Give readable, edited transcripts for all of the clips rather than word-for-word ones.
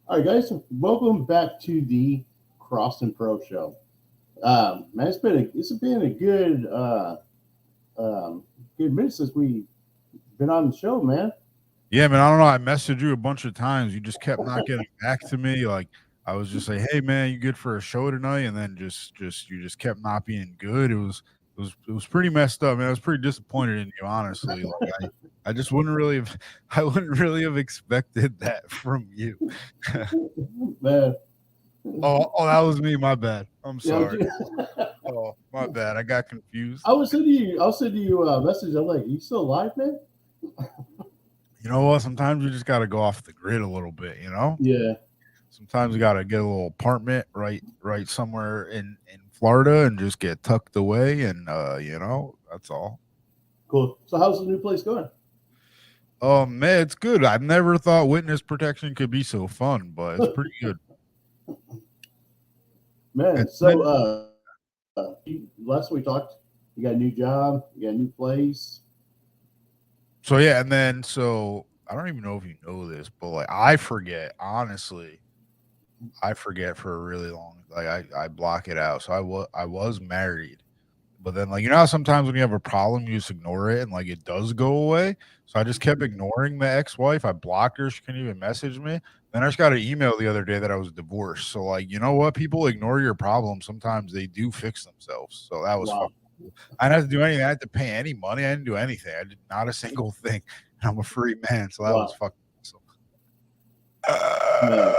All right, guys, welcome back to the Cross and Pro Show. Man, it's been a um, good minute since we been on the show, man. Yeah, man. I don't know. I messaged you a bunch of times. You just kept not getting back to me. Like I was just like, "Hey, man, you good for a show tonight?" And then just you just kept not being good. It was pretty messed up, man. I was pretty disappointed in you, honestly. I just wouldn't really have I wouldn't really have expected that from you. Man, Oh, that was me. My bad. I'm yeah, sorry. Oh, my bad. I got confused. I was sending you a message. I'm like, you still alive, man? You know what? Sometimes you just got to go off the grid a little bit. Yeah, Sometimes you gotta get a little apartment right somewhere in Florida and just get tucked away and that's all. cool. So how's the new place going? Man, it's good. I've never thought witness protection could be so fun, but it's pretty good. Man, And so then last we talked, you got a new job, you got a new place. so yeah, and then so I don't even know if you know this, but like I forget, honestly, I forget for a really long like I block it out. So I was married. But then, like, you know how sometimes when you have a problem, you just ignore it and like it does go away. So I just kept ignoring the ex-wife. I blocked her. She couldn't even message me. Then I just got an email the other day that I was divorced. So like, you know what? People ignore your problems. Sometimes they do fix themselves. So that was Wow, fucking cool. I didn't have to do anything. I didn't have to pay any money. I didn't do anything. I did not a single thing. And I'm a free man. So that was wow, fucking awesome. man,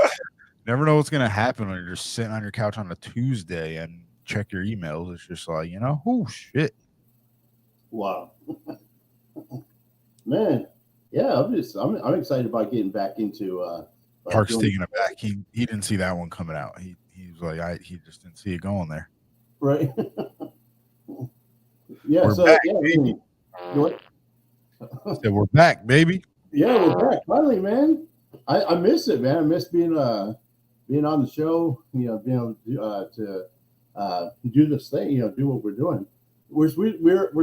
Never know what's gonna happen when you're just sitting on your couch on a Tuesday and check your emails. It's just like, oh shit. wow, man. Yeah, I'm excited about getting back into Park's doing taking it back. He didn't see that one coming out. He was like he just didn't see it going there. right. Yeah, We're so back, yeah, I baby. mean, you know I what? said we're back, baby. Yeah, we're back finally, man. I miss it, man. I miss being on the show. Being able to do this thing. Do what we're doing. We're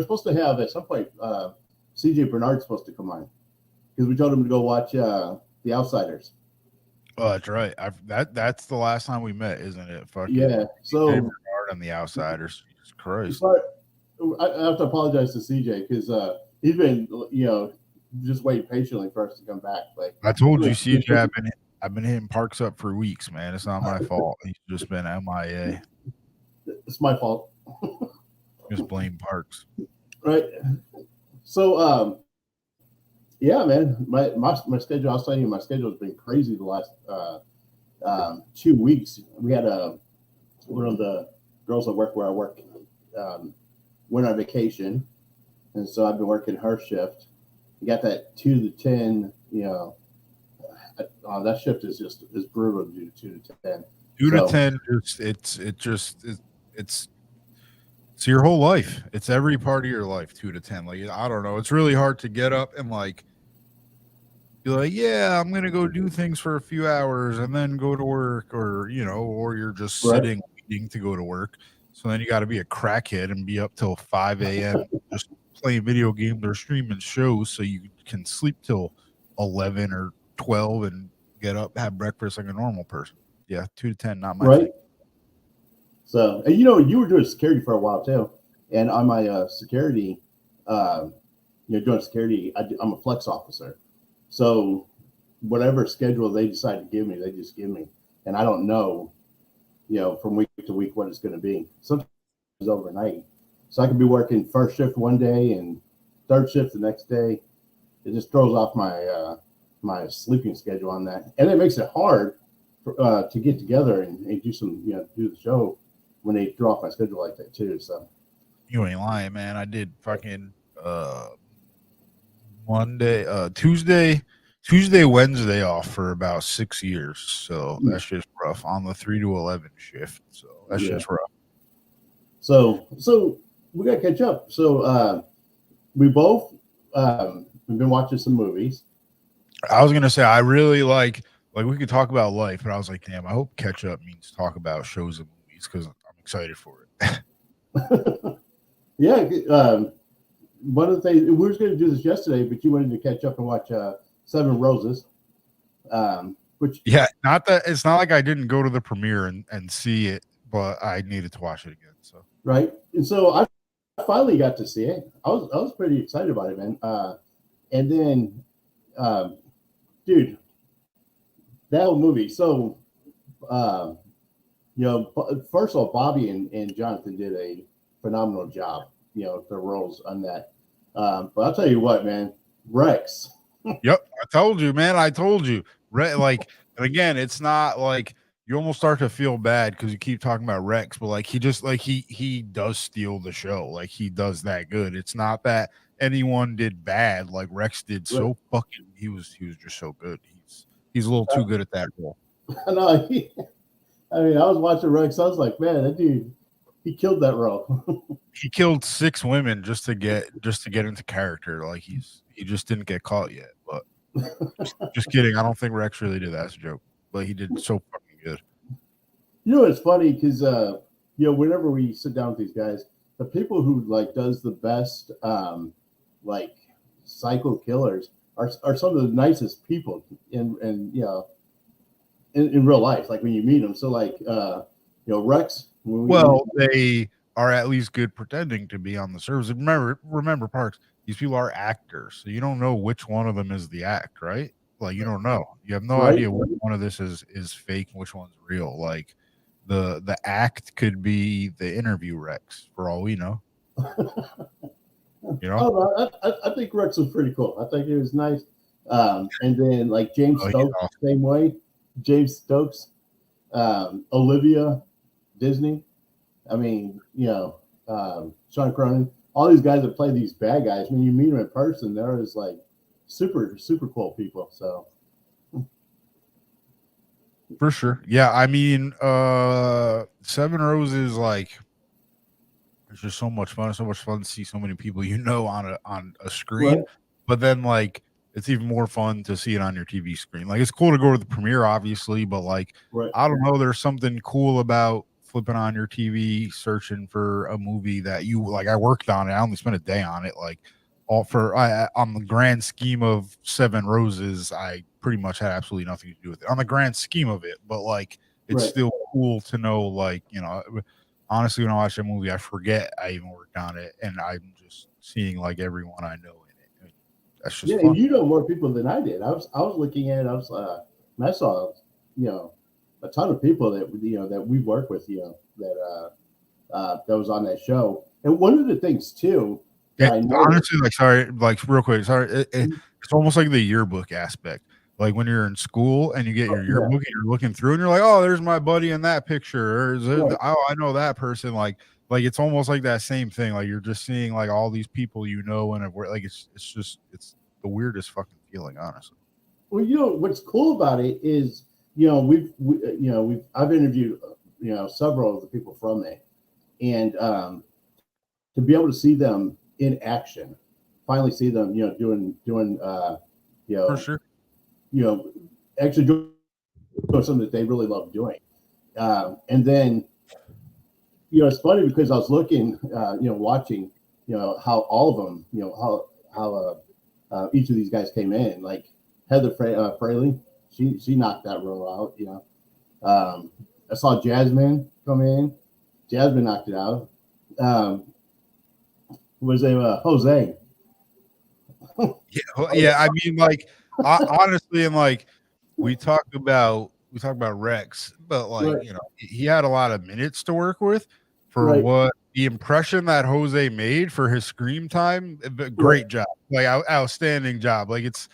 supposed to have at some point. CJ Bernard's supposed to come on because we told him to go watch The Outsiders. Oh, that's right. That's the last time we met, isn't it? Yeah, Fucking DJ so Bernard and the Outsiders. Jesus Christ. sorry, I have to apologize to CJ because he's been just waiting patiently for us to come back. Like, I told you, CJ. I've been hitting Parks up for weeks, man. It's not my fault. He's just been MIA. it's my fault, Just blame Parks. right? So, yeah, man, my schedule. I was telling you, my schedule has been crazy the last 2 weeks. We had one of the girls that work where I work um, went on vacation, and so I've been working her shift. You got that 2 to 10. That shift is brutal to do 2 to 10. Two to So 10, it's it's your whole life. It's every part of your life. 2 to 10. Like I don't know. It's really hard to get up and like be like, yeah, I'm gonna go do things for a few hours and then go to work, or you're just right, sitting waiting to go to work. So then you got to be a crackhead and be up till 5 a.m. just playing video games or streaming shows so you can sleep till 11 or 12 and get up, have breakfast like a normal person. Yeah, 2 to 10, not my right. thing. So, and you were doing security for a while too, and on my security, uh, doing security, I'm a flex officer. So, whatever schedule they decide to give me, they just give me, and I don't know, from week to week what it's going to be. Sometimes it's overnight, so I could be working first shift one day and third shift the next day. It just throws off my sleeping schedule on that, and it makes it hard to get together and do do the show when they throw off my schedule like that too. So You ain't lying, man. I did fucking Monday, Tuesday, Wednesday off for about 6 years. So that's just rough on the 3 to 11 shift. So that's yeah, just rough. so we got to catch up. So we both we've been watching some movies. I was gonna say I really like we could talk about life, but I was like, damn, I hope catch up means talk about shows and movies because I'm excited for it. Yeah, one of the things we were going to do this yesterday, but you wanted to catch up and watch Seven Roses. which Yeah, not that it's not like I didn't go to the premiere and see it, but I needed to watch it again. So right. And so I finally got to see it. I was pretty excited about it, man. And then, um, dude, that whole movie. So, uh, first of all, Bobby and Jonathan did a phenomenal job. Their roles on that. But I'll tell you what, man, Rex. yep, I told you, man. I told you. Like, and again, it's not like you almost start to feel bad because you keep talking about Rex, but like he just like he does steal the show. Like he does that good. It's not that anyone did bad. Like Rex did so fucking. He was just so good. He's a little too good at that role. I know. I mean, I was watching Rex. I was like, man, that dude, he killed that role. He killed 6 women just to get into character. Like he just didn't get caught yet. But just kidding. I don't think Rex really did that as a joke, but he did so fucking good. It's funny because whenever we sit down with these guys, the people who like does the best like psycho killers are some of the nicest people in real life. Like when you meet them. So like Rex. Well, they are at least good pretending to be on the surface. Remember, Parks. These people are actors, so you don't know which one of them is the act, right? Like you don't know. You have no idea which one of this is fake and which one's real. Like the act could be the interview Rex for all we know. I think Rex was pretty cool. I think he was nice. And then like James Stokes, same way. James Stokes, Olivia Disney. I mean, Sean Cronin, all these guys that play these bad guys, when you meet them in person, they're just like super, super cool people. So for sure. Yeah, I mean, Seven Roses, like it's just so much fun. It's so much fun to see so many people on a screen. Right. But then like it's even more fun to see it on your TV screen. Like it's cool to go to the premiere, obviously, but like I don't know, there's something cool about flipping on your TV, searching for a movie that you like. I worked on it. I only spent a day on it. Like on the grand scheme of Seven Roses, I pretty much had absolutely nothing to do with it on the grand scheme of it. But like, it's still cool to know, like, honestly, when I watch a movie, I forget I even worked on it, and I'm just seeing like everyone I know in it. I mean, that's just fun. And you know more people than I did. I was looking at it. I saw a ton of people that that we work with, that was on that show. And one of the things too, honestly, like, sorry, like real quick, sorry, it's almost like the yearbook aspect. Like when you're in school and you get your yearbook and you're looking through and you're like, oh, there's my buddy in that picture, or oh, I know that person. Like it's almost like that same thing. Like you're just seeing like all these people and like it's the weirdest fucking feeling, honestly. Well, what's cool about it is I've interviewed several of the people from it, and to be able to see them in action, finally see them doing for sure, actually doing something that they really love doing, and then it's funny because I was looking watching how all of them how each of these guys came in, like Heather Fraley. She knocked that role out. I saw Jasmine come in. Jasmine knocked it out. Was a Jose? Yeah. I mean, like honestly, and like we talk about Rex, but like he had a lot of minutes to work with for what the impression that Jose made for his screen time. Great job, like outstanding job. Like it's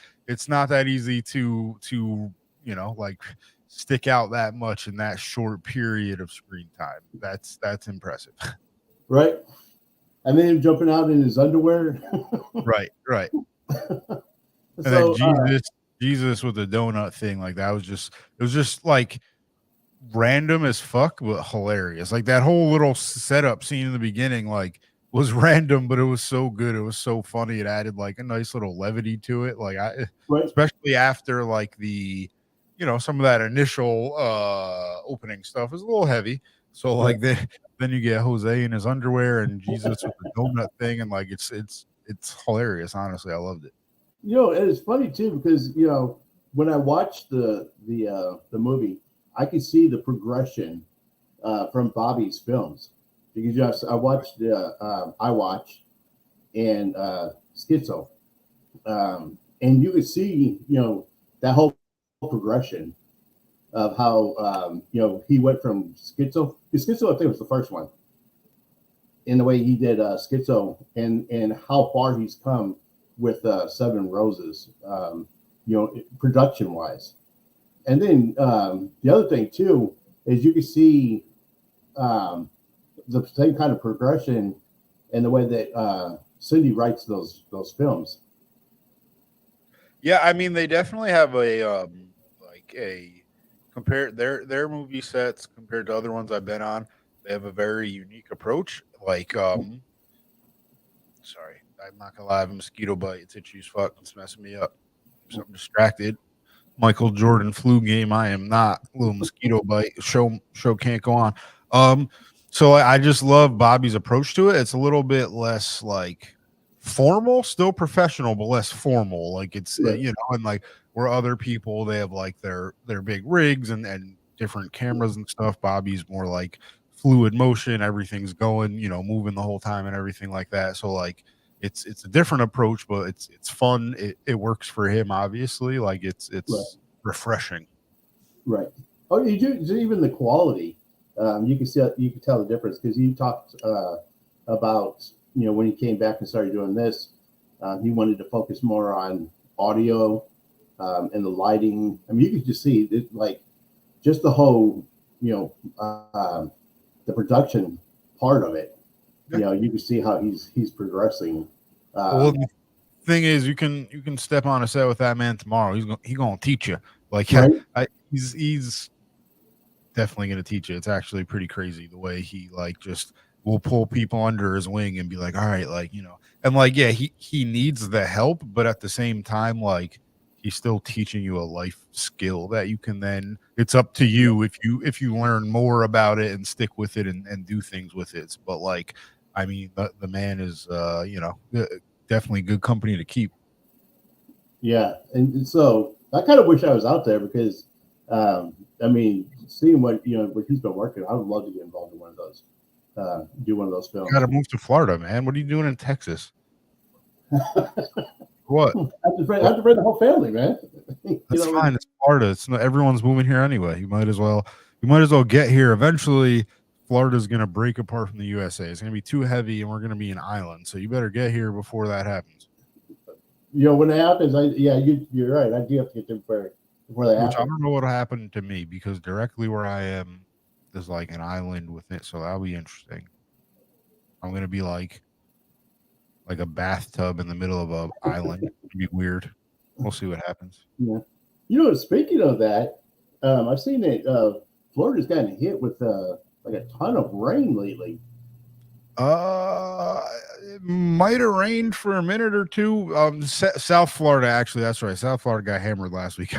not that easy to like stick out that much in that short period of screen time. That's impressive. Right. And then him jumping out in his underwear. Right. And then Jesus with the donut thing, like that it was just like random as fuck, but hilarious. Like that whole little setup scene in the beginning, like was random, but it was so good. It was so funny. It added like a nice little levity to it. Like especially after like the, some of that initial opening stuff is a little heavy. So like then you get Jose in his underwear and Jesus with the donut thing, and like it's hilarious. Honestly, I loved it. And it's funny too because when I watched the movie, I could see the progression from Bobby's films because just I watched I Watch and Schizo, and you could see that whole progression of how he went from Schizo. Schizo, I think, was the first one. In the way he did Schizo, and how far he's come with Seven Roses, production wise. And then the other thing too is you can see the same kind of progression in the way that Cindy writes those films. Yeah, I mean they definitely have a like a compare their movie sets compared to other ones I've been on. They have a very unique approach. Like sorry, I'm not gonna lie, I have a mosquito bite. It's itchy as fuck. It's messing me up. So I'm distracted. Michael Jordan flu game. I am not. A little mosquito bite. Show can't go on. So I just love Bobby's approach to it. It's a little bit less like formal, still professional, but less formal. Like it's Right. and like where other people they have like their big rigs and different cameras and stuff. Bobby's more like fluid motion. Everything's going, moving the whole time and everything like that. So like it's a different approach, but it's fun. It works for him, obviously. Like it's Right. refreshing. Right. Oh, you do even the quality. You can tell the difference because you talked about when he came back and started doing this, he wanted to focus more on audio and the lighting. I mean, you could just see it, like just the whole the production part of it. Yeah. You can see how he's progressing. Well, the thing is, you can step on a set with that man tomorrow. He's gonna teach you. Like right? he's definitely gonna teach you. It's actually pretty crazy the way he like just will pull people under his wing and be like, all right, like and like yeah, he needs the help, but at the same time, like he's still teaching you a life skill that you can then. It's up to you if you learn more about it and stick with it and do things with it. But like, I mean, the man is definitely good company to keep. Yeah, and so I kind of wish I was out there because, I mean, seeing what he's been working, I would love to get involved in one of those, do one of those You films. got to move to Florida, man. What are you doing in Texas? What? I have to bring the whole family, man. That's fine. It's Florida. It's not, everyone's moving here anyway. You might as well get here. Eventually, Florida's going to break apart from the USA. It's going to be too heavy, and we're going to be an island. So you better get here before that happens. When it happens, you're right. I do have to get there before that happens. I don't know what'll happen to me because directly where I am, there's like an island with it, so that'll be interesting. I'm going to be like a bathtub in the middle of an island. It'd be weird. We'll see what happens. Yeah. Speaking of that, I've seen that Florida's gotten hit with like a ton of rain lately. It might have rained for a minute or two. South Florida, actually, that's right. South Florida got hammered last week.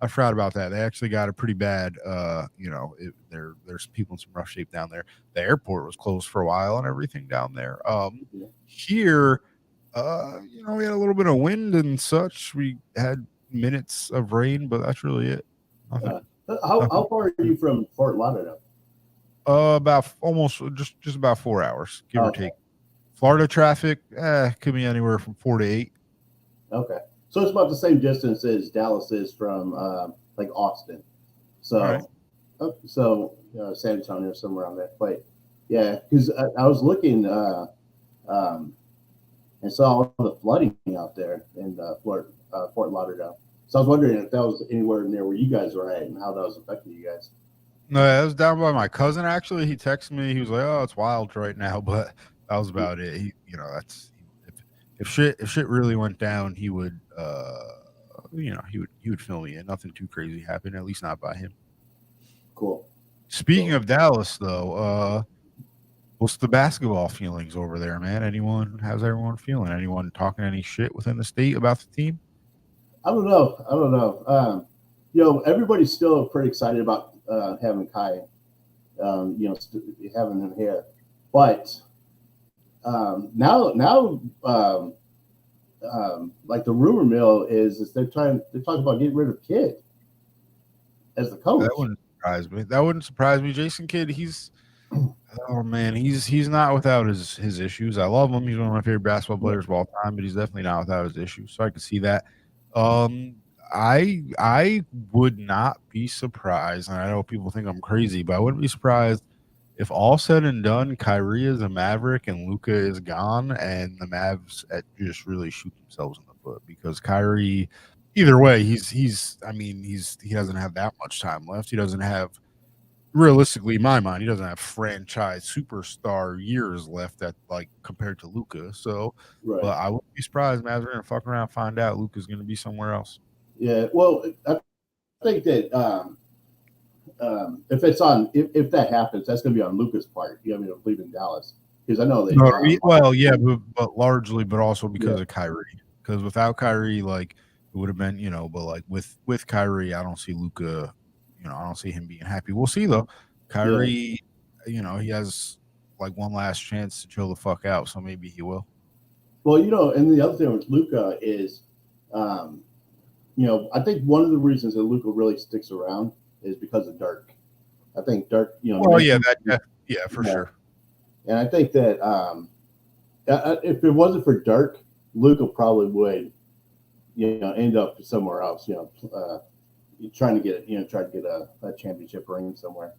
I forgot about that. They actually got a pretty bad. There's people in some rough shape down there. The airport was closed for a while and everything down there. Here, we had a little bit of wind and such. We had minutes of rain, but that's really it. How far are you from Fort Lauderdale? About almost just about 4 hours, give or take. Florida traffic, could be anywhere from 4 to 8. Okay, so it's about the same distance as Dallas is from like Austin. So, right. San Antonio, somewhere around there. But yeah, because I was looking and saw all the flooding out there in Fort Lauderdale. So I was wondering if that was anywhere near where you guys were at and how that was affecting you guys. No, that was down by my cousin. Actually, he texted me. He was like, "Oh, it's wild right now," but that was about it. He, that's if shit really went down, he would, he would fill me in. Nothing too crazy happened, at least not by him. Cool. Speaking of Dallas, though, what's the basketball feelings over there, man? How's everyone feeling? Anyone talking any shit within the state about the team? I don't know. Everybody's still pretty excited about having Kai, having him here. But now like the rumor mill is they're talking about getting rid of Kidd as the coach. That wouldn't surprise me. That wouldn't surprise me. Jason Kidd, oh man, he's not without his issues. I love him. He's one of my favorite basketball players of all time, but he's definitely not without his issues. So I can see that. Um, I would not be surprised, and I know people think I'm crazy, but I wouldn't be surprised if all said and done, Kyrie is a Maverick and Luka is gone, and the Mavs just really shoot themselves in the foot because Kyrie. Either way, he doesn't have that much time left. He doesn't have realistically, in my mind, he doesn't have franchise superstar years left at like compared to Luca. So, Right. but I wouldn't be surprised, Mavs are gonna fuck around, and find out Luca's gonna be somewhere else. Yeah. Well, I think that if that happens, that's going to be on Luca's part. You know, I mean, of leaving Dallas because I know they. Yeah, but largely, but also because of Kyrie. Because without Kyrie, like it would have been, but like with Kyrie, I don't see Luca. I don't see him being happy. We'll see though. Kyrie, he has like one last chance to chill the fuck out, so maybe he will. Well, and the other thing with Luca is, I think one of the reasons that Luca really sticks around is because of Dirk. I think Dirk, for sure. And I think that if it wasn't for Dirk, Luca probably would, end up somewhere else. Trying to get a championship ring somewhere.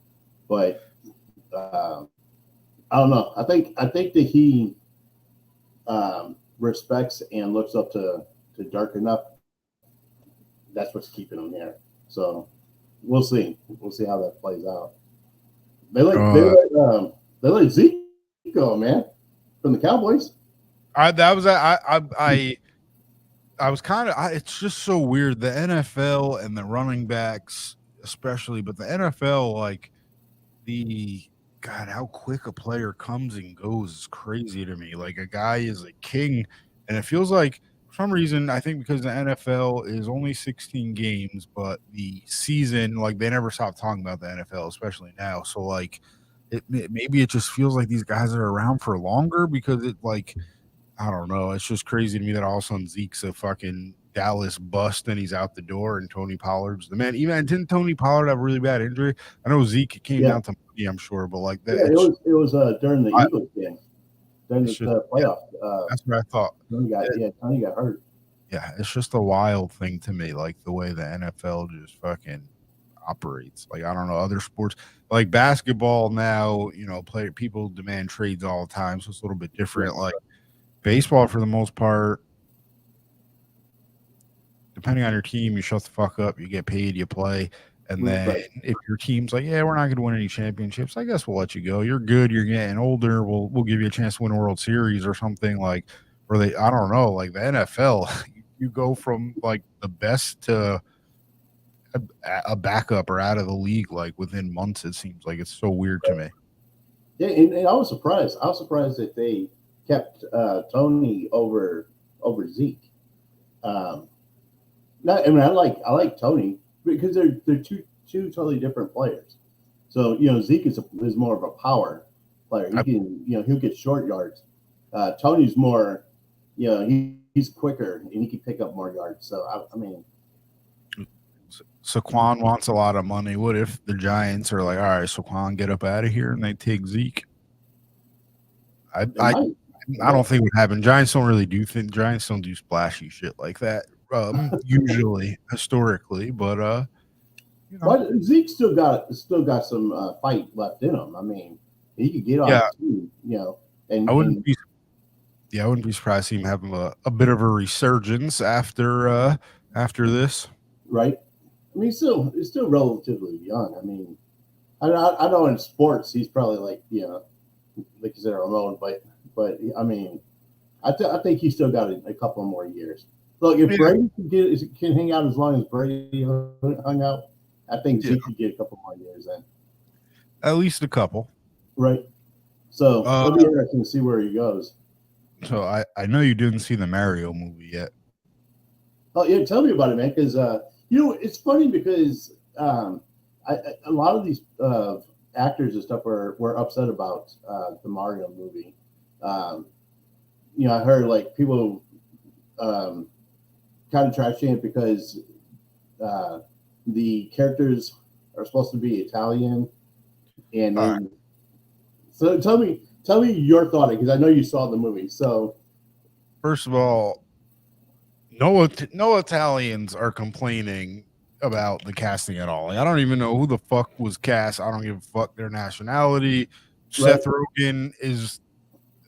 But I don't know. I think that he respects and looks up to Dirk enough. That's what's keeping him there. So we'll see. We'll see how that plays out. They let Zeke go, man, from the Cowboys. I was kind of. It's just so weird. The NFL and the running backs, especially, but the NFL, like God, how quick a player comes and goes is crazy to me. Like a guy is a king, and it feels like for some reason, I think because the NFL is only 16 games, but the season, like they never stop talking about the NFL, especially now. So like, maybe it just feels like these guys are around for longer because it like. I don't know. It's just crazy to me that all of a sudden Zeke's a fucking Dallas bust and he's out the door and Tony Pollard's the man. Even didn't Tony Pollard have a really bad injury? I know Zeke came down to money, I'm sure, but like that. Yeah, it was during the Eagles game, during the playoff. That's what I thought. Tony got hurt. Yeah, it's just a wild thing to me, like the way the NFL just fucking operates. Like I don't know other sports like basketball now. People demand trades all the time, so it's a little bit different. Like. Baseball, for the most part, depending on your team, you shut the fuck up, you get paid, you play. And then if your team's like, yeah, we're not going to win any championships, I guess we'll let you go. You're good. You're getting older. We'll give you a chance to win a World Series or something like, I don't know, like the NFL, you go from like the best to a backup or out of the league, like within months, it seems like it's so weird to me. Yeah. And I was surprised. That they kept Tony over Zeke. I like Tony because they're two totally different players. So Zeke is more of a power player. He can he'll get short yards. Tony's more he's quicker and he can pick up more yards. So I mean, Saquon wants a lot of money. What if the Giants are like, all right, Saquon, get up out of here, and they take Zeke? I don't think it would happen. Giants don't really do things. Giants don't do splashy shit like that usually, historically. But but Zeke still got some fight left in him. I mean, he could get on the team, And I wouldn't be surprised to see him having a bit of a resurgence after this. Right. I mean, he's still relatively young. I mean, I know in sports he's probably like they consider him old, but I mean, I think he's still got a couple more years. Look, if Brady can hang out as long as Brady hung out, I think Zeke could get a couple more years in. At least a couple. Right. So it'll be interesting to see where he goes. So I know you didn't see the Mario movie yet. Oh yeah, tell me about it, man. Because it's funny because a lot of these actors and stuff were upset about the Mario movie. I heard like people kind of trashing it because the characters are supposed to be Italian, and then so tell me your thought because I know you saw the movie. So first of all, no Italians are complaining about the casting at all. Like, I don't even know who the fuck was cast. I don't give a fuck their nationality. Seth Rogen is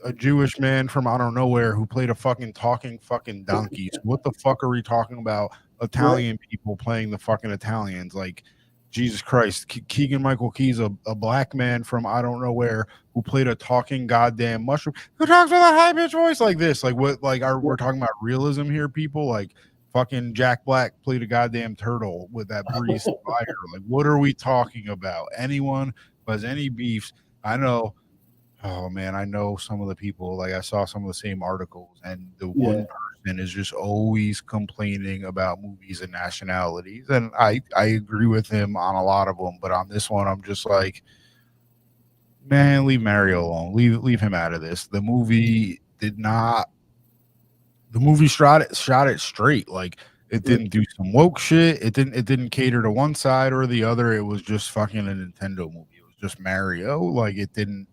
a Jewish man from I don't know where who played a fucking talking fucking donkey. So what the fuck are we talking about? Italian people playing the fucking Italians? Like, Jesus Christ. Keegan Michael Key's a black man from I don't know where who played a talking goddamn mushroom who talks with a high pitched voice like this. Like, what? Like, we're talking about realism here, people? Like, fucking Jack Black played a goddamn turtle with that breeze fire. Like, what are we talking about? Anyone who has any beefs? I know. Oh man, I know some of the people. Like, I saw some of the same articles, and the one person is just always complaining about movies and nationalities. And I agree with him on a lot of them, but on this one, I'm just like, man, leave Mario alone. Leave him out of this. The movie did not. The movie shot it straight. Like, it didn't do some woke shit. It didn't cater to one side or the other. It was just fucking a Nintendo movie. It was just Mario. Like, it didn't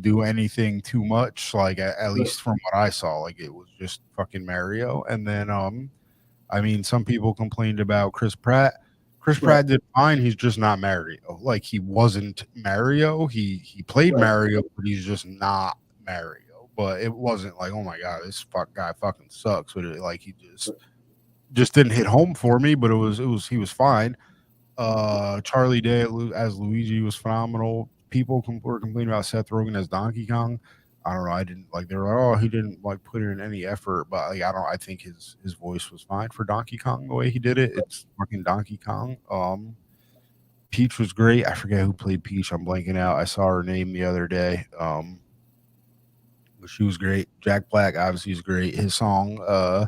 do anything too much, like at least from what I saw. Like, it was just fucking Mario. And then I mean, some people complained about Chris Pratt. Chris Pratt did fine. He's just not Mario. Like, he wasn't Mario. He played Mario, but he's just not Mario. But it wasn't like, oh my god, this guy fucking sucks. But like, he just didn't hit home for me. But he was fine. Charlie Day as Luigi was phenomenal. People were complaining about Seth Rogen as Donkey Kong. I don't know. I didn't like. They were like, oh, he didn't like put in any effort. But like, I think his voice was fine for Donkey Kong the way he did it. It's fucking Donkey Kong. Peach was great. I forget who played Peach. I'm blanking out. I saw her name the other day. But she was great. Jack Black obviously is great. His song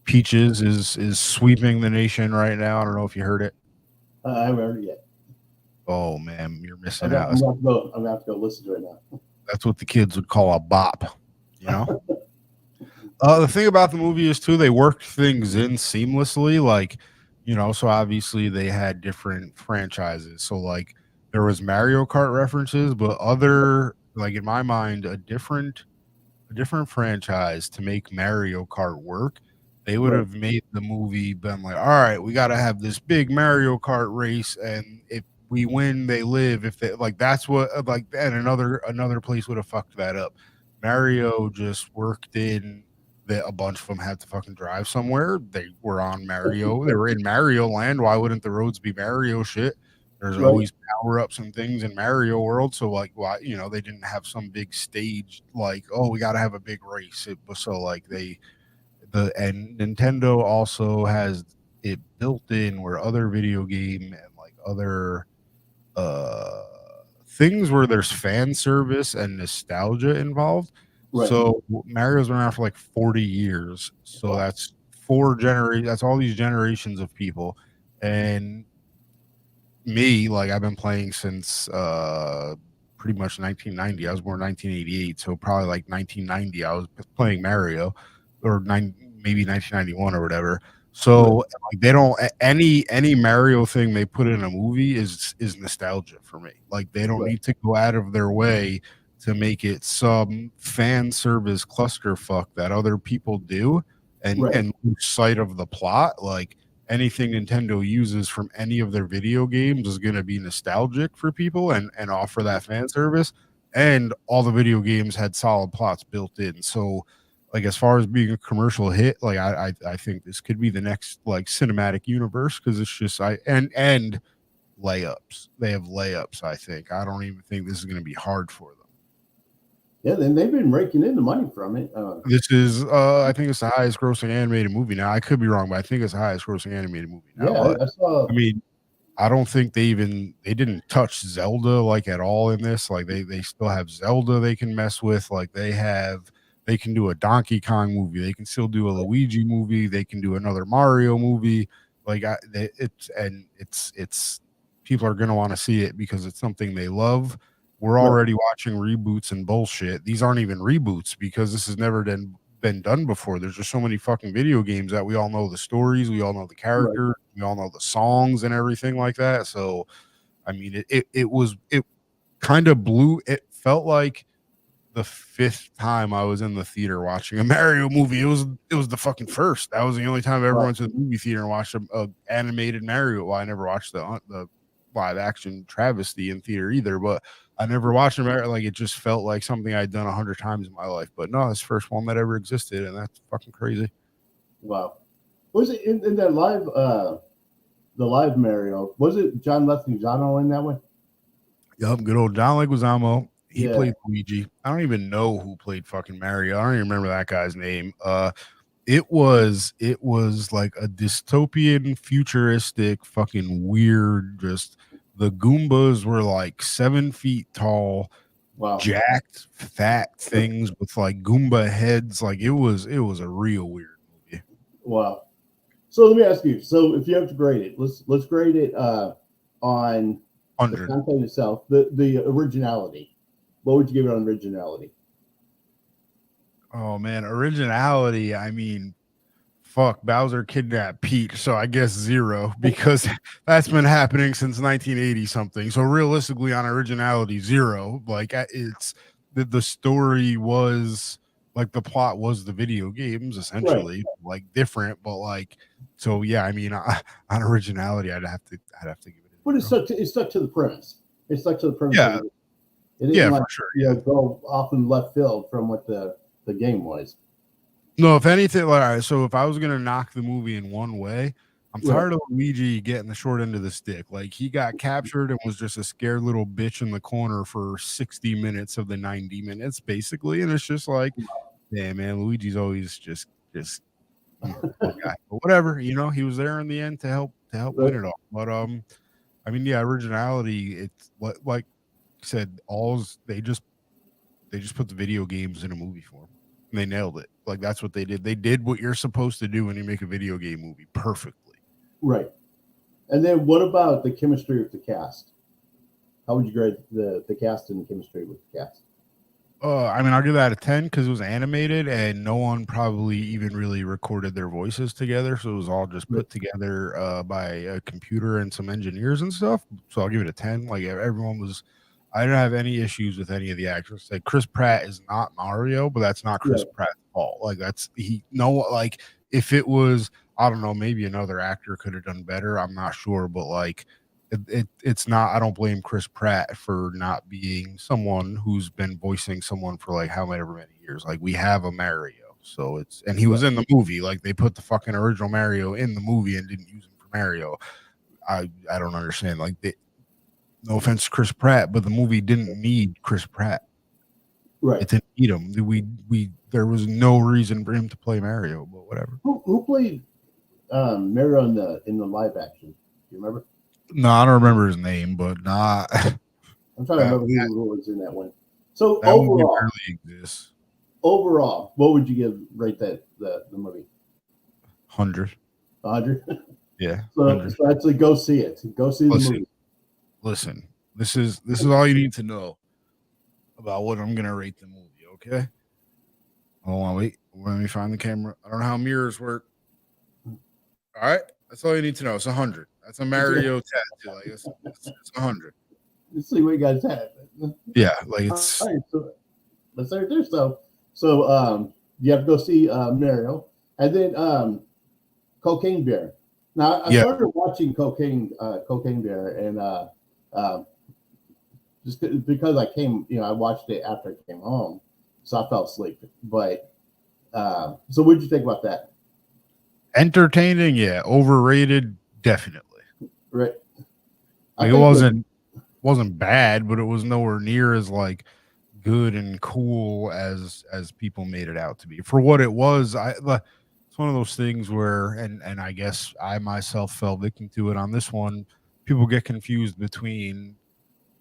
Peaches is sweeping the nation right now. I don't know if you heard it. I haven't heard it yet. Oh man, you're missing out. I'm gonna have to go listen to it now. That's what the kids would call a bop, you know. The thing about the movie is too, they worked things in seamlessly, like, you know. So obviously they had different franchises. So like, there was Mario Kart references, but other, like, in my mind, a different franchise to make Mario Kart work. They would have made the movie been like, all right, we got to have this big Mario Kart race, and if we win, they live. If they like, that's what like, and another place would have fucked that up. Mario just worked in that a bunch of them had to fucking drive somewhere. They were on Mario. They were in Mario Land. Why wouldn't the roads be Mario shit? There's always power ups and things in Mario World. So like, why, you know, they didn't have some big stage like, oh, we got to have a big race. It was so like and Nintendo also has it built in where other video game and like other things where there's fan service and nostalgia involved. So Mario's been around for like 40 years. So that's that's all these generations of people. And me, like, I've been playing since pretty much 1990. I was born in 1988, so probably like 1990 I was playing Mario, or maybe 1991 or whatever. So like, they don't, any Mario thing they put in a movie is nostalgia for me. Like, they don't need to go out of their way to make it some fan service clusterfuck that other people do and lose sight of the plot. Like, anything Nintendo uses from any of their video games is going to be nostalgic for people and offer that fan service. And all the video games had solid plots built in. So like, as far as being a commercial hit, like, I think this could be the next like cinematic universe, because it's just and layups. They have layups. I think. I don't even think this is going to be hard for them. Yeah, then they've been raking in the money from it. This is, I think it's the highest grossing animated movie now. I could be wrong, but I think it's the highest grossing animated movie now. Yeah, I saw. I mean, I don't think they didn't touch Zelda like at all in this. Like, they still have Zelda they can mess with. Like, they can do a Donkey Kong movie. They can still do a Luigi movie. They can do another Mario movie. Like, it's people are going to want to see it because it's something they love. We're already watching reboots and bullshit. These aren't even reboots because this has never been been done before. There's just so many fucking video games that we all know the stories, we all know the characters, we all know the songs and everything like that. So I mean, it kind of blew. It felt like the fifth time I was in the theater watching a Mario movie. It was the fucking first. That was the only time I ever went to the movie theater and watched a animated Mario. Well, I never watched the live action travesty in theater either, but I never watched a Mario. Like it just felt like something I'd done 100 times in my life. But no, it's the first one that ever existed, and that's fucking crazy. Wow. Was it in that live the live Mario? Was it John Leguizamo in that one? Yup, good old John Leguizamo. He played Luigi. I don't even know who played fucking Mario. I don't even remember that guy's name. It was like a dystopian, futuristic, fucking weird. Just the Goombas were like 7 feet tall, jacked, fat things with like Goomba heads. Like it was a real weird movie. Wow. So let me ask you. So if you have to grade it, let's grade it on 100. the content itself, the originality. What would you give it on originality? Oh man, originality. I mean, fuck, Bowser kidnapped Peach, so I guess 0 because that's been happening since 1980 something. So realistically, on originality, 0. Like it's the story was like the plot was the video games essentially, like different, but like so yeah. I mean, on originality, I'd have to give it. But it stuck to the premise. It stuck to the premise. Yeah. It didn't for sure. Go off in left field from what the game was. No, if anything, like, all right, so if I was gonna knock the movie in one way, I'm tired of Luigi getting the short end of the stick. Like he got captured and was just a scared little bitch in the corner for 60 minutes of the 90 minutes, basically. And it's just like, yeah, man, Luigi's always just guy. But whatever, you know, he was there in the end to help win it all. But I mean, yeah, originality, it's like I said, they just put the video games in a movie form. And they nailed it. Like that's what they did. They did what you're supposed to do when you make a video game movie perfectly. Right. And then what about the chemistry with the cast? How would you grade the cast and the chemistry with the cast? I mean, I'll give that a 10 because it was animated and no one probably even really recorded their voices together. So it was all just put together by a computer and some engineers and stuff. So I'll give it a 10. Like everyone was, I didn't have any issues with any of the actors. Like Chris Pratt is not Mario, but that's not Chris Pratt's fault. Like like if it was, I don't know, maybe another actor could have done better. I'm not sure, but like it's not. I don't blame Chris Pratt for not being someone who's been voicing someone for like however many years. Like we have a Mario, so and he was in the movie. Like they put the fucking original Mario in the movie and didn't use him for Mario. I don't understand. Like no offense to Chris Pratt, but the movie didn't need Chris Pratt. Right. It didn't need him. There was no reason for him to play Mario, but whatever. Who played Mario in the live action? Do you remember? No, I don't remember his name, but not. I'm trying to remember who was in that one. So that overall, barely exists. Overall, what would you rate the movie? 100. 100. Yeah. So actually, go see it. Go see the movie. Listen, this is all you need to know about what I'm gonna rate the movie. Okay. Hold on, wait. Let me find the camera. I don't know how mirrors work. All right, that's all you need to know. It's 100. That's a Mario tattoo. Like it's 100. Let's see what you guys have. Yeah, like it's. All right, so let's start there. So you have to go see Mario, and then Cocaine Bear. Now I started watching Cocaine Bear, and just because I came, I watched it after I came home, so I fell asleep. But so what did you think about that? Entertaining, yeah. Overrated, definitely. Right. Like it wasn't bad, but it was nowhere near as like good and cool as people made it out to be. For what it was, it's one of those things where, and I guess I myself fell victim to it on this one. People get confused between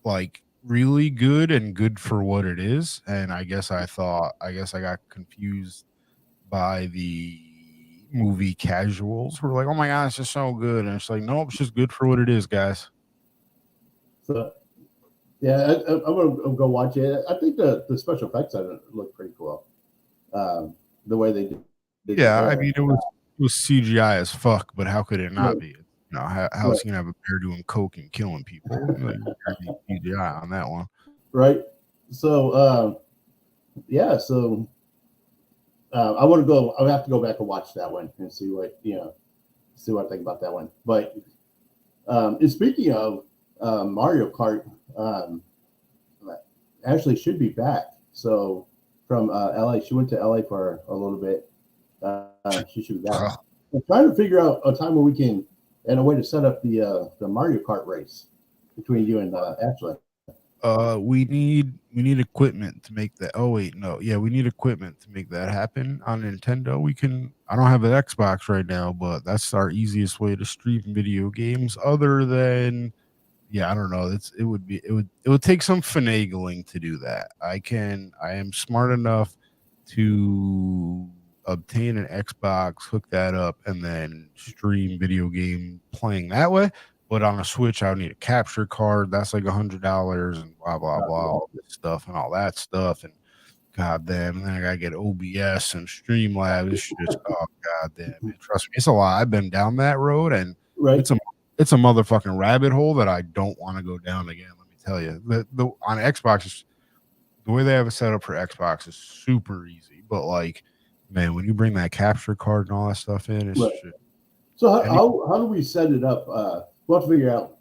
like really good and good for what it is, and I guess I got confused by the movie casuals who were like, oh my god, it's just so good, and it's like, nope, it's just good for what it is, guys. So yeah, I'm gonna go watch it. I think the special effects on it look pretty cool. the way they did Yeah, the I bear. mean it was CGI as fuck, but how could it not Right, be? You know, how right, else you gonna have a bear doing coke and killing people? Like, CGI on that one. right. So yeah, so I want to go. I would have to go back and watch that one and see what see what I think about that one. But and speaking of Mario Kart, um, Ashley should be back. So from LA, she went to LA for a little bit. She should be back. I'm trying to figure out a time where we can and a way to set up the Mario Kart race between you and Ashley. We need equipment to make that. Oh wait, no, yeah, we need equipment to make that happen on Nintendo. We can. I don't have an Xbox right now, but that's our easiest way to stream video games. Other than, yeah, I don't know. It would take some finagling to do that. I am smart enough to obtain an Xbox, hook that up, and then stream video game playing that way. But on a Switch, I would need a capture card. That's like $100 and blah blah blah, all this stuff and all that stuff. And goddamn, and then I gotta get OBS and Streamlabs. It's just goddamn, man. Trust me, it's a lot. I've been down that road, and Right. it's a motherfucking rabbit hole that I don't want to go down again. Let me tell you, the on Xbox, the way they have it set up for Xbox is super easy. But like, man, when you bring that capture card and all that stuff in, it's Right. shit. So how do we set it up? We'll have to figure out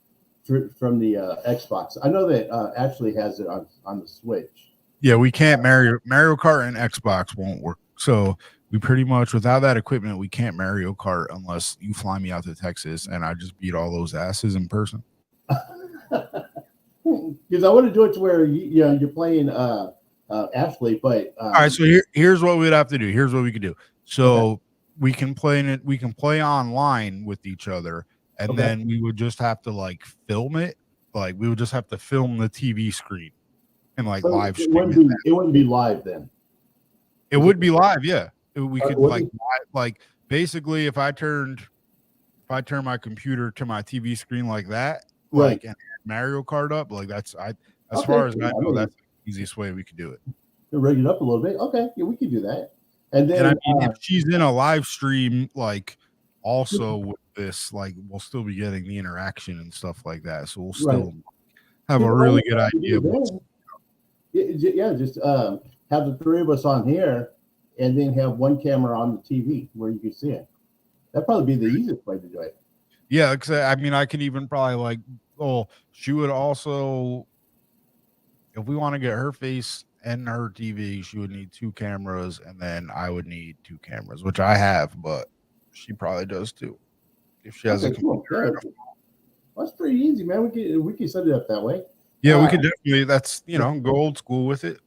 from the Xbox. I know that Ashley has it on the Switch. Yeah, we can't Mario Kart and Xbox won't work. So we pretty much without that equipment, we can't Mario Kart unless you fly me out to Texas and I just beat all those asses in person. Because I want to do it to where you're playing Ashley, but all right. So here's what we'd have to do. Here's what we could do. So we can play in it. We can play online with each other, and then we would just have to like film it. Like we would just have to film the TV screen and like live stream it. It wouldn't be live then. It would be live, yeah. We could like basically if I turned my computer to my TV screen like that, like and Mario Kart up, like that's as far as I know, that's the easiest way we could do it. Rig it up a little bit. Okay, yeah, we could do that. And then I mean, if she's in a live stream, like also with this, like we'll still be getting the interaction and stuff like that. So we'll still have a really good idea. Yeah, just have the three of us on here and then have one camera on the TV where you can see it. That'd probably be the easiest way to do it. Yeah, because I mean, I could even probably like, she would also, if we want to get her face and her TV, she would need 2 cameras, and then I would need 2 cameras, which I have, but she probably does too. If she has a computer. Yeah. That's pretty easy, man. We can set it up that way. Yeah, we could definitely. That's go old school with it.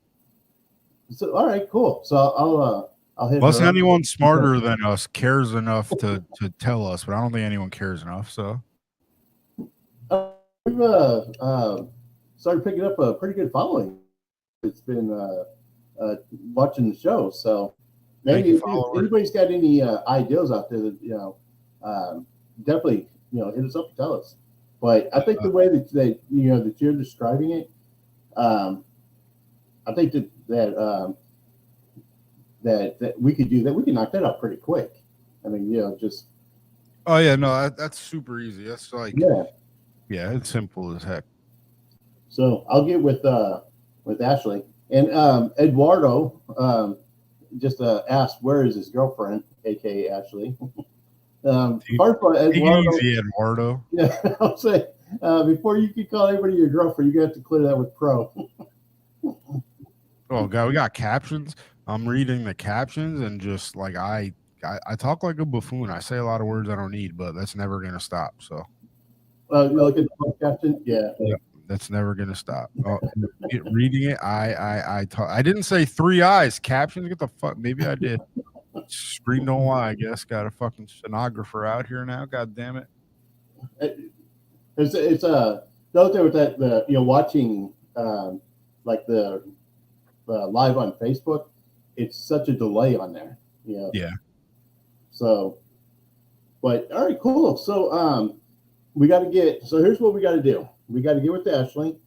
So all right, cool. So I'll hit. Unless anyone smarter than us cares enough to tell us, but I don't think anyone cares enough. So we've started picking up a pretty good following. It's been watching the show. So maybe if anybody's got any ideas out there that definitely hit us up and tell us. But I think the way that you're describing it, I think that we could do that. We can knock that out pretty quick. I mean, just. Oh yeah, no, that's super easy. That's like yeah, it's simple as heck. So I'll get with Ashley and Eduardo. Just asked where is his girlfriend, aka Ashley. First of all, Eduardo, easy, Eduardo. Yeah, I'll say before you can call anybody your girlfriend, you have to clear that with Pro. Oh god, we got captions. I'm reading the captions and just like I talk like a buffoon. I say a lot of words I don't need, but that's never gonna stop. So look at the caption, yeah, that's never gonna stop. Reading it, I didn't say 3 eyes captions. Get the fuck. Maybe I did. Screen don't lie. I guess got a fucking stenographer out here now. God damn it. It's the other thing with that watching like the live on Facebook. It's such a delay on there. Yeah. So, but all right, cool. So we got to get. So here's what we got to do. We got to get with Ashley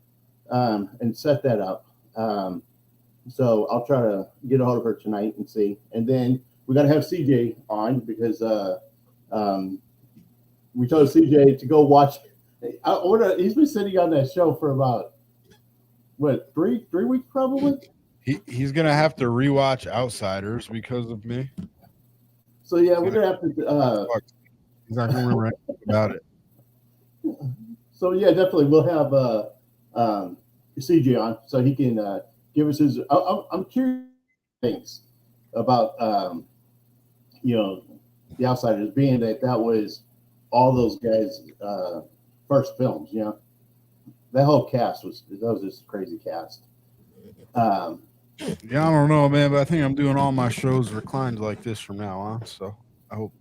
and set that up. So I'll try to get a hold of her tonight and see. And then we got to have CJ on because um, we told CJ to go watch. He's been sitting on that show for about what three weeks probably. He's gonna have to rewatch Outsiders because of me. So yeah, we're gonna have to. He's not gonna remember anything about it. So yeah, definitely we'll have CJ on so he can give us his. I'm curious things about the Outsiders, being that was all those guys' first films. That whole cast was just a crazy cast. Yeah, I don't know, man, but I think I'm doing all my shows reclined like this from now on. So I hope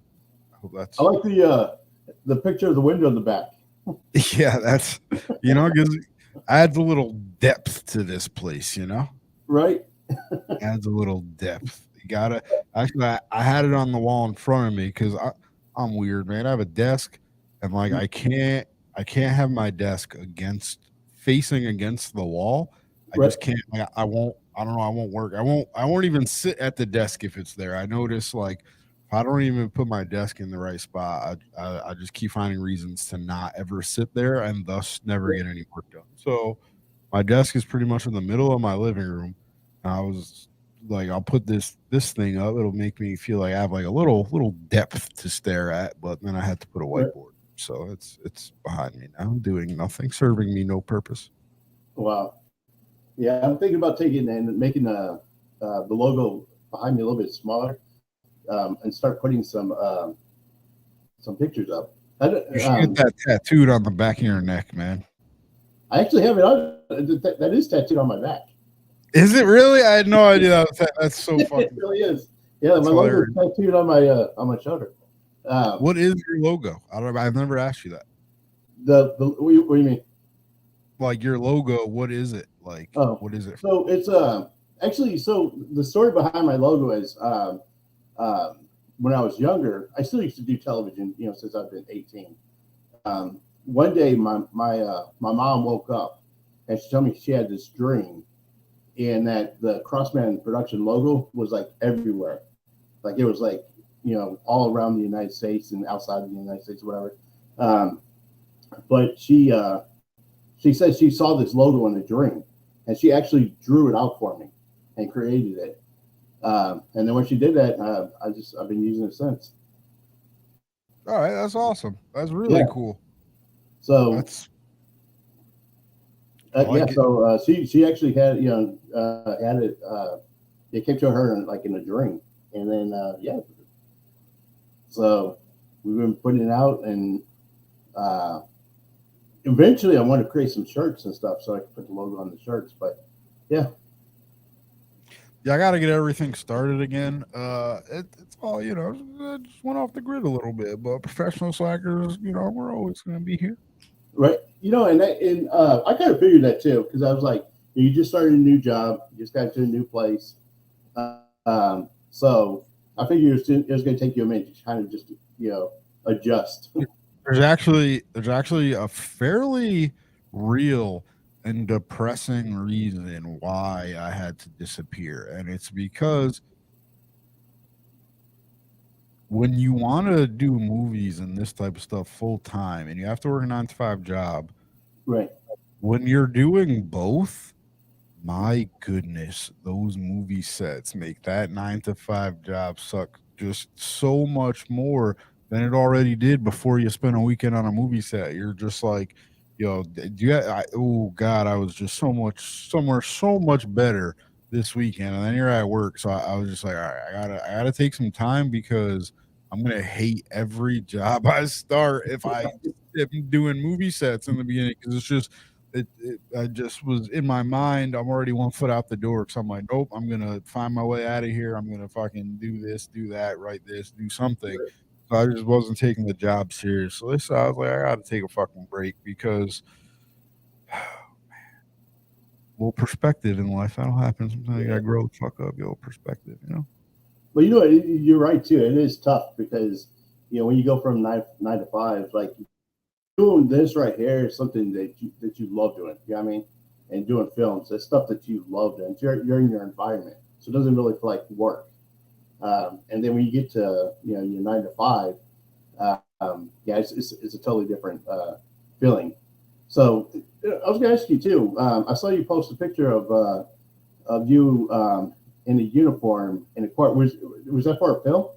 that's. I like the picture of the window in the back. Yeah, that's because adds a little depth to this place. Right. Adds a little depth. You gotta actually. I had it on the wall in front of me because I'm weird, man. I have a desk, and like I can't have my desk facing against the wall. I just can't. Like, I won't. I don't know. I won't work. I won't even sit at the desk if it's there. I notice like if I don't even put my desk in the right spot, I just keep finding reasons to not ever sit there and thus never get any work done. So my desk is pretty much in the middle of my living room. I was like, I'll put this thing up. It'll make me feel like I have like a little depth to stare at. But then I had to put a whiteboard, so it's behind me now, doing nothing, serving me no purpose. Wow. Yeah, I'm thinking about taking and making the logo behind me a little bit smaller, and start putting some pictures up. You should get that tattooed on the back of your neck, man. I actually have it on. That is tattooed on my back. Is it really? I had no idea. That's so fucking. It really is. Yeah, my logo is tattooed on my shoulder. What is your logo? I've never asked you that. What do you mean? Like your logo, what is it? Like, what is it? So it's actually, so the story behind my logo is when I was younger, I still used to do television, since I've been 18. One day my mom woke up and she told me she had this dream, and that the Crossman production logo was like everywhere. Like it was like, all around the United States and outside of the United States, whatever. But she said she saw this logo in a dream, and she actually drew it out for me and created it. And then when she did that, I've been using it since. All right, that's awesome. That's really cool. So that's So she actually had had it. It came to her in a dream, and then So we've been putting it out, and eventually I want to create some shirts and stuff so I can put the logo on the shirts. But yeah, I got to get everything started again. It's all it just went off the grid a little bit, but professional slackers, we're always going to be here, right? And I kind of figured that too, because I was like, you just started a new job, you just got to a new place, so I figured it was going to take you a minute to kind of just adjust. There's actually a fairly real and depressing reason why I had to disappear, and it's because when you want to do movies and this type of stuff full time, and you have to work a 9-to-5 job, right? When you're doing both, my goodness, those movie sets make that 9-to-5 job suck just so much more than it already did before you spent a weekend on a movie set. You're just like, oh God, I was just somewhere so much better this weekend, and then you're at work. So I was just like, all right, I gotta take some time because I'm gonna hate every job I start if I'm doing movie sets in the beginning, because it's just. I just was in my mind. I'm already 1 foot out the door, because I'm like, nope, I'm gonna find my way out of here. I'm gonna fucking do this, do that, write this, do something. So I just wasn't taking the job seriously. So I was like, I got to take a fucking break because, well, perspective in life, that'll happen. Sometimes you gotta grow the fuck up, perspective, But you're right too. It is tough because when you go from 9 to 5, like doing this right here is something that you love doing. You know what I mean? and doing films. It's stuff that you love, and you're in your environment, so it doesn't really feel like work. And then when you get to your 9 to 5, yeah, it's a totally different feeling. So I was going to ask you too. I saw you post a picture of you in a uniform in a court. Was that for a film?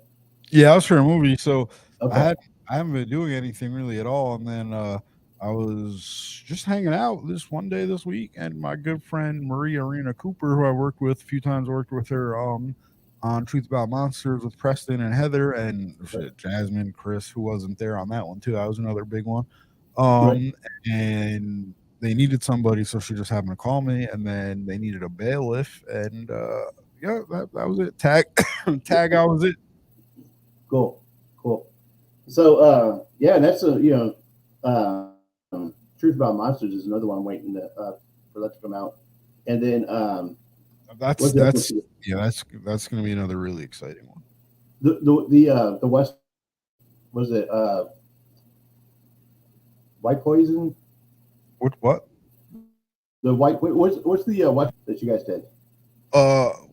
Yeah, I was for a movie, so Okay. I haven't been doing anything really at all. And then I was just hanging out this one day this week, and my good friend Maria Arena Cooper, who I worked with a few times, worked with her on Truth About Monsters with Preston and Heather, and shit, Jasmine, Chris, who wasn't there on that one too. That was another big one. Right. And they needed somebody, so she just happened to call me, and then they needed a bailiff, and yeah, that was it. Tag out was it. Cool. So yeah, that's Truth About Monsters is another one waiting for that to come out, and then That's what's the other that's one? yeah, that's gonna be another really exciting one. The West, was it White Poison? What? The what's the West that you guys did?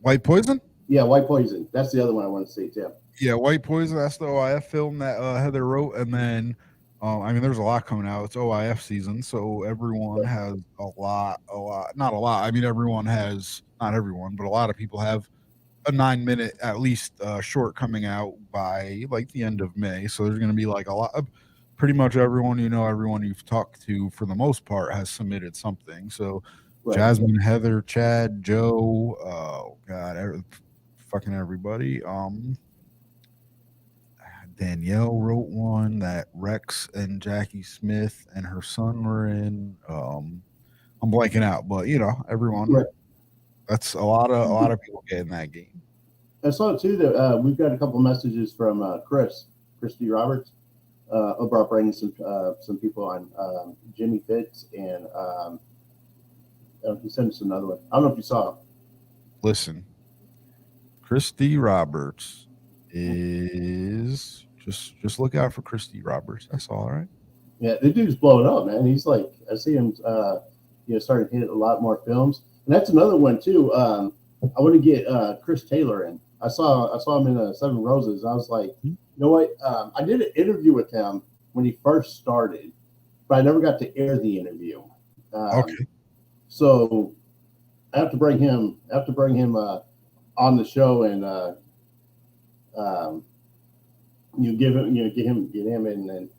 White Poison? Yeah, White Poison. That's the other one I want to see too. Yeah, White Poison. That's the OIF film that Heather wrote, and then I mean, there's a lot coming out. It's OIF season, so everyone has a lot. Not a lot. I mean, everyone has not everyone, but a lot of people have a 9-minute at least short coming out by like the end of May. So there's going to be like a lot of pretty much everyone everyone you've talked to for the most part has submitted something. So Right. Jasmine, Heather, Chad, Joe, fucking everybody. Danielle wrote one that Rex and Jackie Smith and her son were in. I'm blanking out, but everyone. Right. That's a lot of people getting that game. I saw too that we've got a couple messages from Christy Roberts, about bringing some people on, Jimmy Fitz, and he sent us another one. I don't know if you saw. Listen, Christy Roberts is just look out for Christy Roberts. That's all right. Yeah, the dude's blowing up, man. He's like, I see him, starting to hit a lot more films, and that's another one too. I want to get Chris Taylor in. I saw him in Seven Roses. I was like, you know what? I did an interview with him when he first started, but I never got to air the interview. Okay. So I have to bring him. On the show and get him in and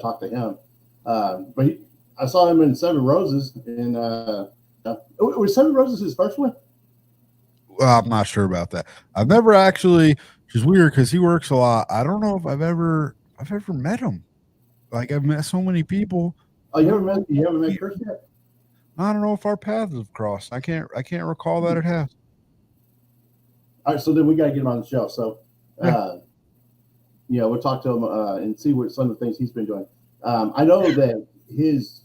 talk to him. But I saw him in Seven Roses, and was Seven Roses his first one? Well, I'm not sure about that. I've never actually, which is weird because he works a lot. I don't know if I've ever met him. Like, I've met so many people. Oh, you haven't met Chris yet? I don't know if our paths have crossed. I can't recall that it has. All right, so then we got to get him on the show. So, we'll talk to him and see what some of the things he's been doing. I know that his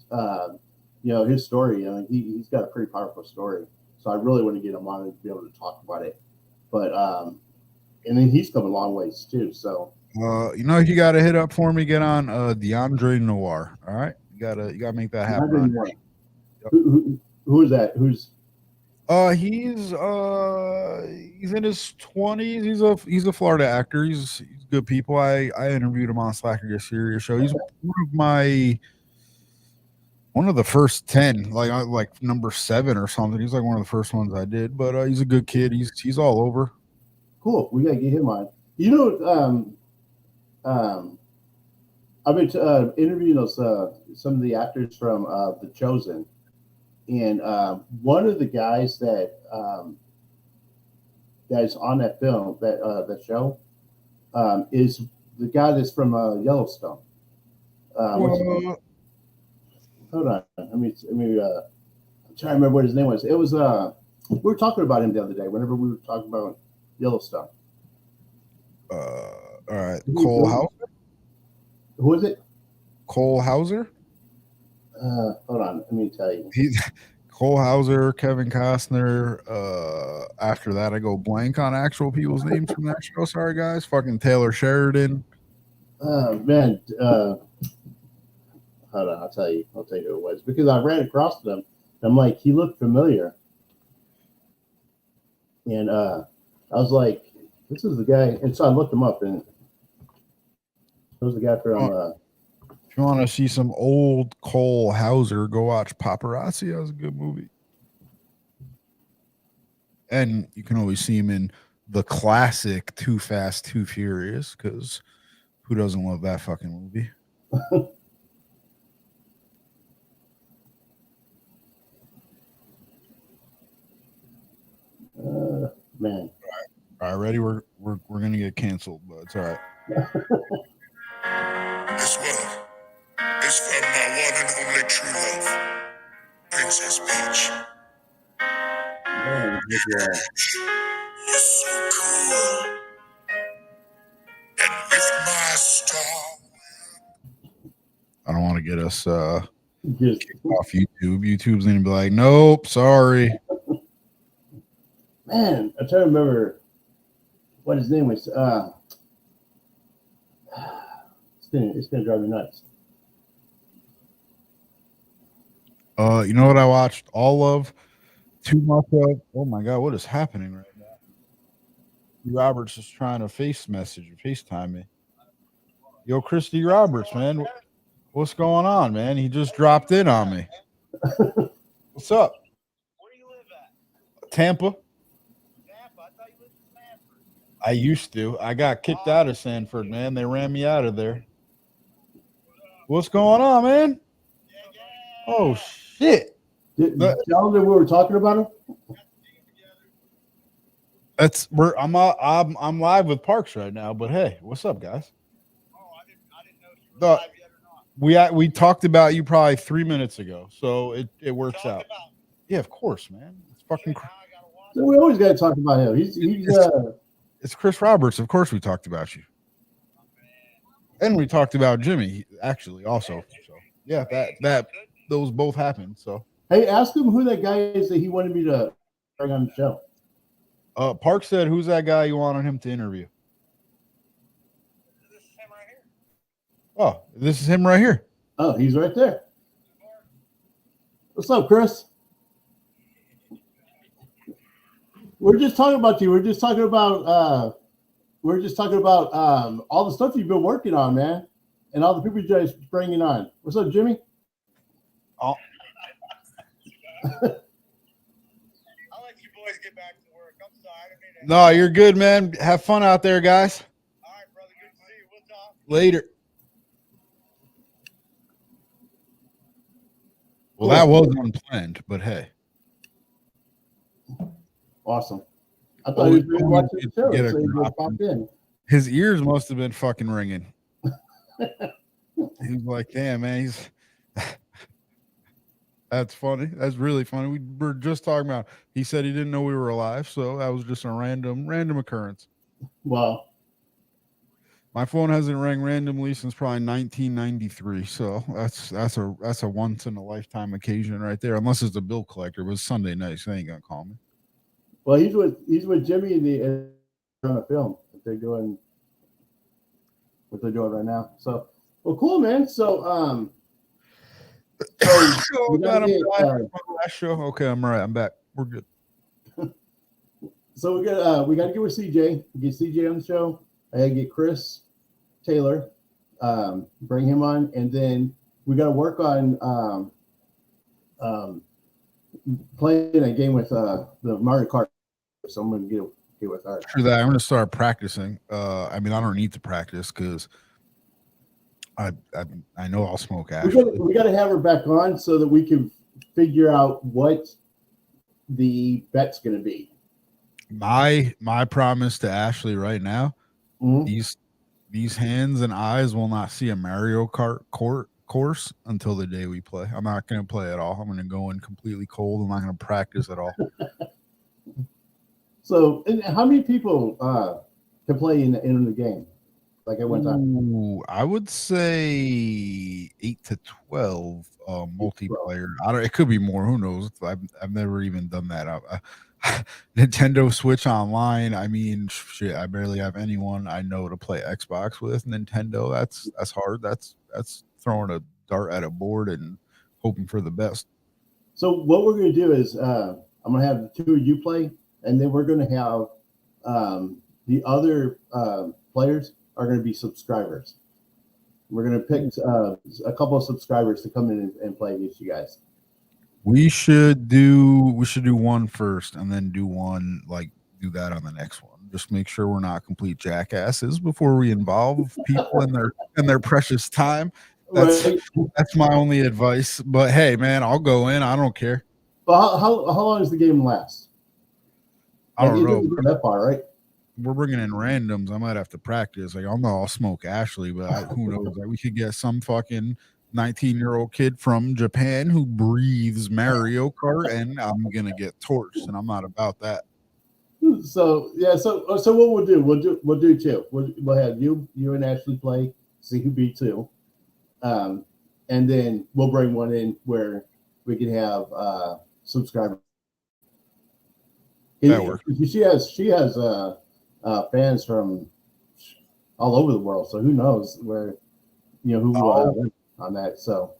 story. He's got a pretty powerful story. So I really want to get him on and be able to talk about it. But and then he's come a long ways too. So you got to hit up for me. Get on DeAndre Noir. All right, you gotta make that happen. Who is that? Who's? He's in his 20s. He's a Florida actor. He's good people. I interviewed him on Slacker Get Serious show. He's one of the first 10, like number 7 or something. He's like one of the first ones I did. But he's a good kid. He's all over. Cool. We gotta get him on. I've been interviewing some of the actors from The Chosen. And one of the guys that's on that film, that show, is the guy that's from Yellowstone. Hold on, let me. I'm trying to remember what his name was. It was we were talking about him the other day. Whenever we were talking about Yellowstone. All right, Cole Hauser. Who is it? Cole Hauser. Hold on, let me tell you. Cole Hauser, Kevin Costner. After that, I go blank on actual people's names from that show. Sorry, guys. Fucking Taylor Sheridan. Man, hold on. I'll tell you who it was because I ran across them. I'm like, he looked familiar. And I was like, this is the guy. And so I looked him up, and it was the guy from. If you want to see some old Cole Hauser, go watch Paparazzi. That was a good movie. And you can always see him in the classic Too Fast, Too Furious, because who doesn't love that fucking movie? Man. All right, ready? We're gonna get canceled, but it's all right. This one is from my one and only true love, Princess Peach. Man, You're so cool. And with my star. I don't want to get us just off YouTube. YouTube's gonna be like, nope, sorry. man, I'm trying to remember what his name was. It's gonna drive me nuts. You know what I watched all of? Too much of. Oh my god, what is happening right now? Roberts is trying to FaceTime me. Yo, Christy Roberts, man. What's going on, man? He just dropped in on me. What's up? Where do you live at? Tampa. Tampa? I thought you lived in Sanford. I used to. I got kicked out of Sanford, man. They ran me out of there. What's going on, man? Oh shit. Did tell him that we were talking about him? I'm live with Parks right now, but hey, what's up, guys? Oh, I didn't know if you were live yet or not. We talked about you probably 3 minutes ago, so it works Talk out. about Yeah, of course, man. It's fucking. now I gotta watch So we always got to talk about him. He's It's Chris Roberts. Of course, we talked about you, and we talked about Jimmy actually also. So yeah, that those both happened. So hey, ask him who that guy is that he wanted me to bring on the show. Park said, "Who's that guy you wanted him to interview?" this is him right here. Oh, this is him right here. Oh, he's right there. What's up, Chris? We're just talking about you. We're just talking about all the stuff you've been working on, man, and all the people you guys bringing on. What's up, Jimmy? Oh, I'll let you boys get back to work. I'm sorry. I didn't mean to. no, you're good, man. Have fun out there, guys. All right, brother. Good to see you. We'll talk. Later. Well, that was unplanned, but hey. Awesome. I thought he was really watching the show, Get a so he drop just popped in. His ears must have been fucking ringing. He was like, damn, man, he's that's funny. That's really funny. We were just talking about he said he didn't know we were alive, so that was just a random occurrence. Wow. My phone hasn't rang randomly since probably 1993, so that's a once in a lifetime occasion right there. Unless it's a bill collector, it was Sunday night, so they ain't gonna call me. Well, he's with Jimmy on a film that they're doing what they're doing right now. So, well, cool, man. So Oh we God, gotta I'm get, dying. Last show. Okay, I'm all right. I'm back. We're good. so we got to get with CJ, get CJ on the show. I got to get Chris Taylor, bring him on, and then we got to work on playing a game with the Mario Kart. So I'm going to get with her. True that. I'm going to start practicing. I mean, I don't need to practice because I know I'll smoke ash. We got to have her back on so that we can figure out what the bet's going to be. My promise to Ashley right now, Mhm. these hands and eyes will not see a Mario Kart course until the day we play. I'm not going to play at all. I'm going to go in completely cold. I'm not going to practice at all. So, and how many people can play in the game? Like at one time? Ooh, I would say 8 to 12 multiplayer. It could be more. Who knows? I've never even done that. Nintendo Switch Online. I mean, shit. I barely have anyone I know to play Xbox with. Nintendo. That's hard. That's throwing a dart at a board and hoping for the best. So what we're going to do is I'm going to have the two of you play, and then we're going to have the other players are going to be subscribers. We're going to pick a couple of subscribers to come in and play against you guys. We should do one first and then do that on the next one. Just make sure we're not complete jackasses before we involve people in their precious time. That's my only advice. But hey, man, I'll go in. I don't care. But how long does the game last? I don't know. That far, right? We're bringing in randoms. I might have to practice. Like, I'll smoke Ashley, but who knows? Like, we could get some fucking 19-year-old kid from Japan who breathes Mario Kart, and I'm gonna get torched, and I'm not about that. So yeah, so what we'll do two. We'll have you and Ashley play, see who beats who, and then we'll bring one in where we can have subscribers. That works. She has fans from all over the world, so who knows where who on that. So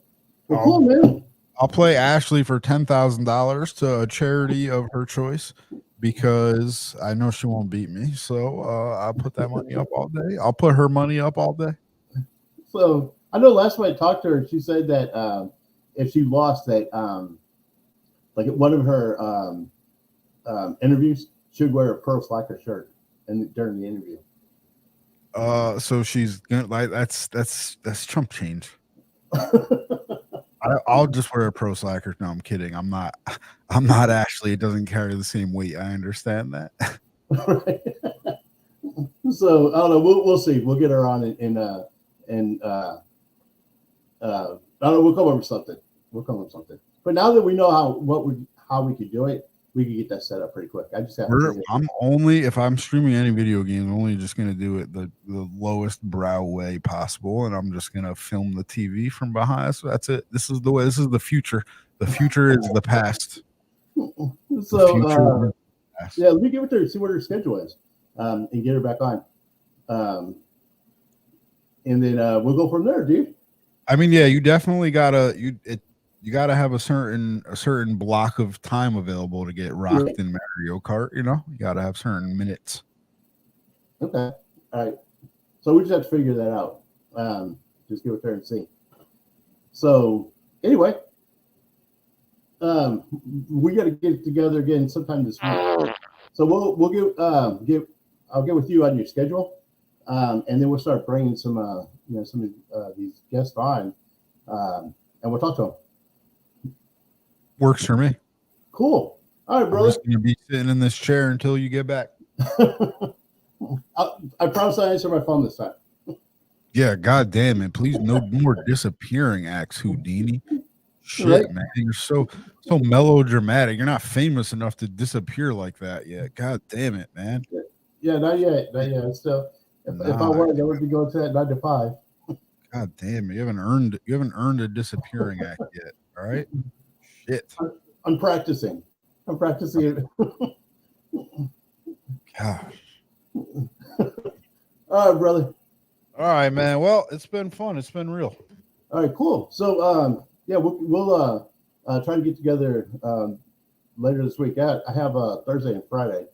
well, cool, man. I'll play Ashley for $10,000 to a charity of her choice because I know she won't beat me. So I'll put that money up all day. I'll put her money up all day. So I know last time I talked to her, she said that if she lost, that like at one of her interviews, she would wear a Pro Slacker shirt during the interview. So she's gonna that's Trump change. I'll just wear a Pro Slacker. No, I'm kidding. I'm not Ashley. It doesn't carry the same weight. I understand that. Right. So I don't know. We'll see. We'll get her on and I don't know. We'll come up with something. But now that we know how we could do it, we could get that set up pretty quick. I just have. I'm only if I'm streaming any video games, I'm only just gonna do it the lowest brow way possible, and I'm just gonna film the TV from behind. So that's it. This is the way. This is the future. The future is the past. So yeah, let me give it to her, see what her schedule is, and get her back on. And then we'll go from there, dude. I mean, yeah, you definitely gotta you gotta have a certain block of time available to get rocked in Mario Kart. You gotta have certain minutes. Okay, all right. So we just have to figure that out. Just give it to her and see. So anyway, we got to get together again sometime this week. So we'll I'll get with you on your schedule, and then we'll start bringing some of these guests on, and we'll talk to them. Works for me. Cool. All right, brother. I'm just gonna be sitting in this chair until you get back. I promise I answer my phone this time. Yeah, god damn it. Please, no more disappearing acts, Houdini. Shit, Right? man. You're so melodramatic. You're not famous enough to disappear like that yet. God damn it, man. Yeah, not yet. So if I was, I would be going to that 9 to 5. God damn it. You haven't earned a disappearing act yet. All right. Shit. I'm practicing. it. Gosh. All right, brother. All right, man. Well, it's been fun. It's been real. All right, cool. So yeah, we'll try to get together later this week. I have Thursday and Friday,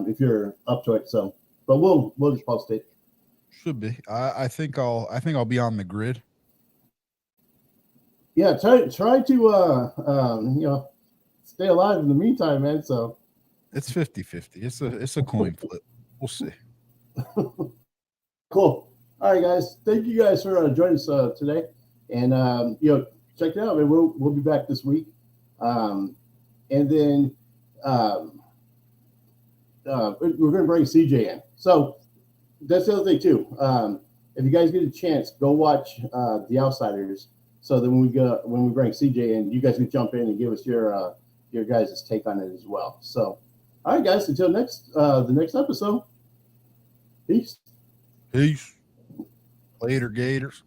if you're up to it. So, but we'll just post it. Should be. I think I'll be on the grid. Yeah, try to stay alive in the meantime, man. So It's 50-50. It's a coin flip. We'll see. cool. All right, guys. Thank you guys for joining us today, and check it out, man. We'll be back this week, and then we're going to bring CJ in. So that's the other thing too. If you guys get a chance, go watch The Outsiders. So then when we bring CJ in, you guys can jump in and give us your guys' take on it as well. So, all right, guys. Until the next episode. Peace. Peace. Later, Gators.